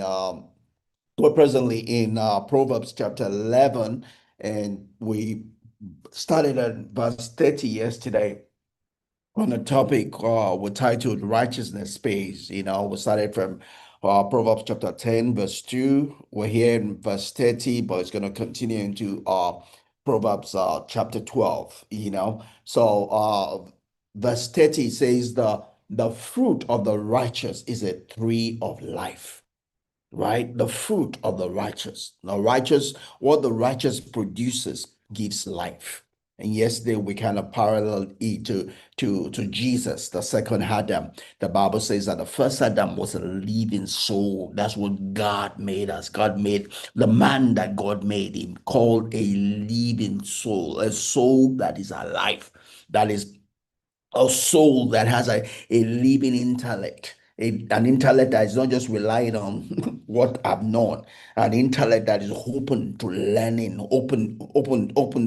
Um, we're presently in Proverbs chapter 11, and we started at verse 30 yesterday on a topic we titled Righteousness Space. We started from Proverbs chapter 10, verse 2. We're here in verse 30, but it's going to continue into Proverbs chapter 12, So verse 30 says, the fruit of the righteous is a tree of life, right? The fruit of the righteous. What the righteous produces gives life. And yesterday we kind of paralleled it to Jesus, the second Adam. The Bible says that the first Adam was a living soul. That's what God made us. God made the man that God made him called a living soul, a soul that is alive, that is a soul that has a living intellect, an intellect that is not just relying on what I've known, an intellect that is open to learning, open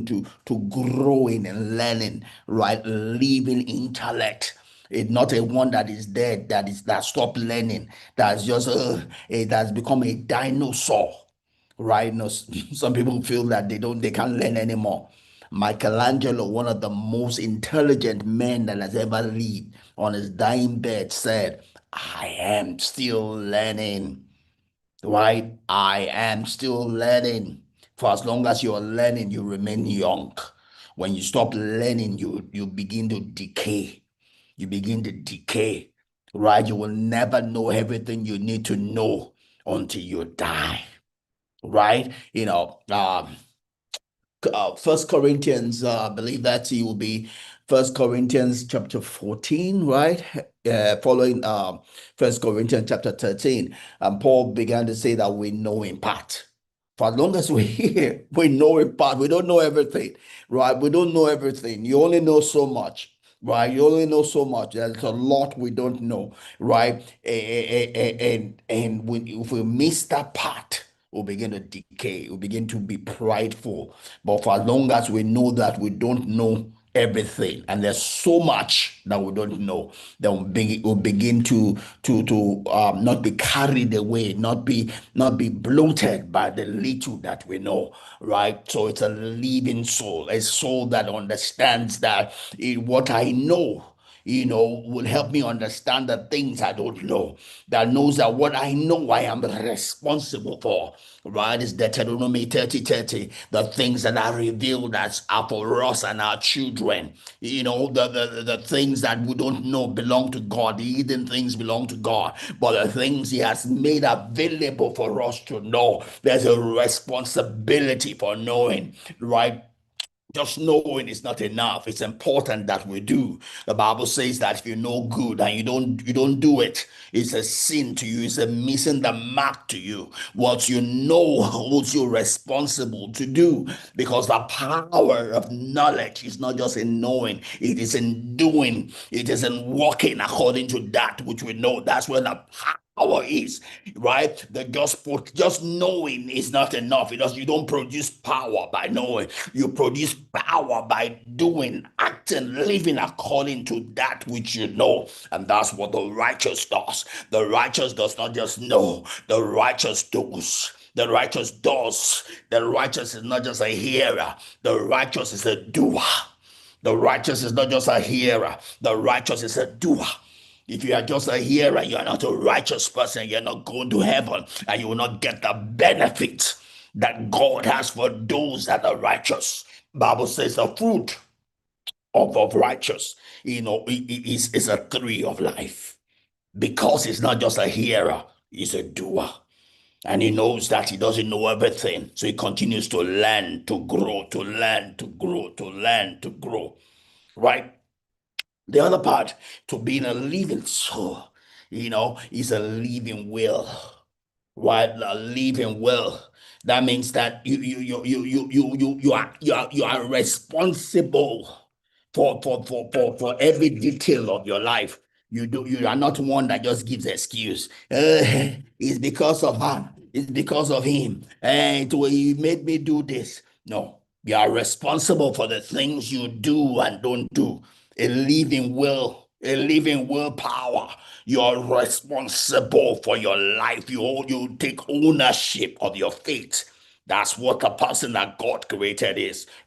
to growing and learning, right? Living intellect. It's not a one that is dead, that stopped learning, that's just that's become a dinosaur, right? No, some people feel that they can't learn anymore. Michelangelo, one of the most intelligent men that has ever lived, on his dying bed said, I am still learning, right? I am still learning. For as long as you're learning, you remain young. When you stop learning, you begin to decay. You begin to decay, right? You will never know everything you need to know until you die, right? First Corinthians, I believe that it will be First Corinthians chapter 14, right? Following First Corinthians chapter 13. And Paul began to say that we know in part. For as long as we're here, we know in part. We don't know everything, right? We don't know everything. You only know so much. Right, you only know so much. There's a lot we don't know, right? And if we miss that part, we'll begin to decay. We'll begin to be prideful. But for as long as we know that we don't know everything, and there's so much that we don't know, then we'll begin to not be carried away, not be bloated by the little that we know, right? So it's a living soul, a soul that understands that what I know, will help me understand the things I don't know. That knows that what I know I am responsible for. Right? It's Deuteronomy 30:30. The things that are revealed as are for us and our children. The things that we don't know belong to God. The hidden things belong to God. But the things He has made available for us to know, there's a responsibility for knowing, right? Just knowing is not enough. It's important that we do. The Bible says that if you know good and you don't do it, it's a sin to you. It's a missing the mark to you. What you know holds you responsible to do, because the power of knowledge is not just in knowing, it is in doing, it is in walking according to that which we know. That's where the power is, right? Just knowing is not enough. You don't produce power by knowing. You produce power by doing, acting, living according to that which you know. And that's what the righteous does. The righteous does not just know, the righteous does. The righteous does. The righteous is not just a hearer, the righteous is a doer. The righteous is not just a hearer, the righteous is a doer. If you are just a hearer, you are not a righteous person, you're not going to heaven, and you will not get the benefit that God has for those that are righteous. Bible says the fruit of righteous, is a tree of life, because it's not just a hearer, he's a doer. And he knows that he doesn't know everything. So he continues to learn, to grow, to learn, to grow, to learn, to grow. Right? The other part, to being a living soul, is a living will. Right? A living will. That means that you are responsible for every detail of your life. You are not one that just gives excuse. It's because of her. It's because of him. He made me do this. No, you are responsible for the things you do and don't do. A living will a living willpower. You're responsible for your life. You take ownership of your fate. That's what a person that God created is.